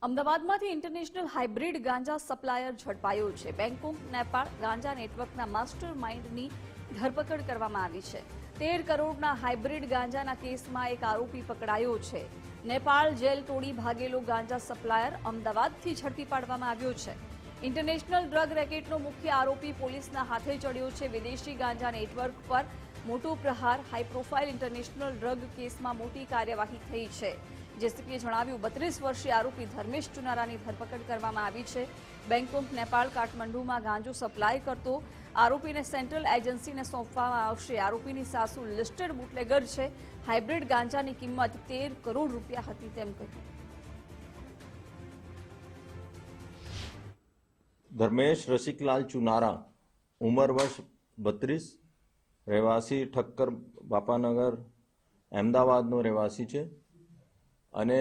અમદાવાદમાંથી international hybrid ગાંજા supplier ઝડપાયો છે। Bangkok Nepal ગાંજા નેટવર્કના master માઇન્ડની ધરપકડ કરવામાં આવી છે। 13 કરોડના હાઇબ્રિડ ગાંજાના કેસમાં એક આરોપી પકડાયો છે। નેપાળ જેલ તોડી ભાગેલો ગાંજા સપ્લાયર અમદાવાદથી ઝડપી પાડવામાં આવ્યો છે। ઇન્ટરનેશનલ ડ્રગ રેકેટનો મુખ્ય આરોપી પોલીસના હાથે ચડ્યો છે। વિદેશી ગાંજા નેટવર્ક પર મોટો પ્રહાર। હાઈ પ્રોફાઇલ ઇન્ટરનેશનલ ડ્રગ કેસમાં મોટી કાર્યવાહી થઈ છે। જેસીપીએ જણાવ્યું 32 વર્ષીય આરોપી ધર્મેશ ચુનારાની ધરપકડ કરવામાં આવી છે। બેંકોક નેપાળ કાઠમંડુમાં ગાંજો સપ્લાય કરતો આરોપીને સેન્ટ્રલ એજન્સીને સોંપવામાં આવશે। આરોપીની સાસુ લિસ્ટેડ બુટલેગર છે। હાઇબ્રિડ ગાંજાની કિંમત 13 કરોડ રૂપિયા હતી તેમ કહ્યું। धर्मेश रसिकलाल चुनारा उम्र वर्ष 32 રહેવાસી ઠક્કર બાપાનગર અમદાવાદનો રહેવાસી છે અને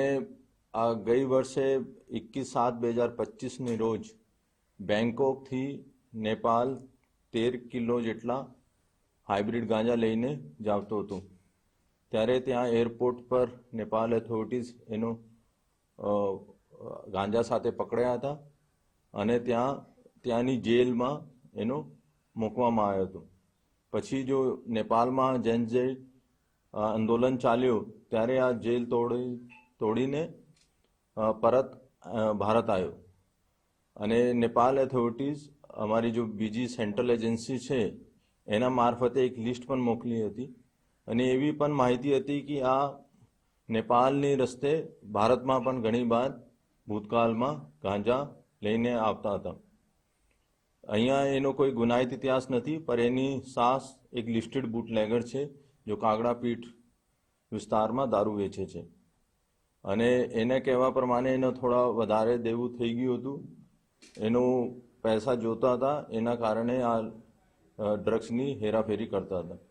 આ ગઈ વર્ષે 21/7/2025ની રોજ બેંકોકથી નેપાળ 13 કિલો જેટલા હાઇબ્રિડ ગાંજા લઈને જાવતો હતો। ત્યારે ત્યાં એરપોર્ટ પર નેપાળ ઓથોરિટીઝ એનો ગાંજા સાથે પકડ્યા હતા અને ત્યાંની જેલમાં એનો મૂકવામાં આવ્યો હતો। પછી જો નેપાળમાં જેન આંદોલન ચાલ્યું ત્યારે આ જેલ તોડીને પરત ભારત આવ્યો અને નેપાળ ઓથોરિટીઝ અમારી જો બીજી સેન્ટ્રલ એજન્સી છે એના મારફતે એક લિસ્ટ પણ મોકલી હતી અને એવી પણ માહિતી હતી કે આ નેપાળની રસ્તે ભારતમાં પણ ઘણી વાર ભૂતકાળમાં ગાંજા લઈને આવતા હતા। અહીંયા એનો કોઈ ગુનાહિત ઇતિહાસ નથી, પણ એની સાસ એક લિસ્ટેડ બુટલેગર છે જો કાગડાપીઠ વિસ્તારમાં દારૂ વેચે છે અને એને કહેવા પ્રમાણે એને થોડા વધારે દેવું થઈ ગયું હતું। એનું પૈસા જોતા હતા, એના કારણે આ ડ્રગ્સની હેરાફેરી કરતા હતા।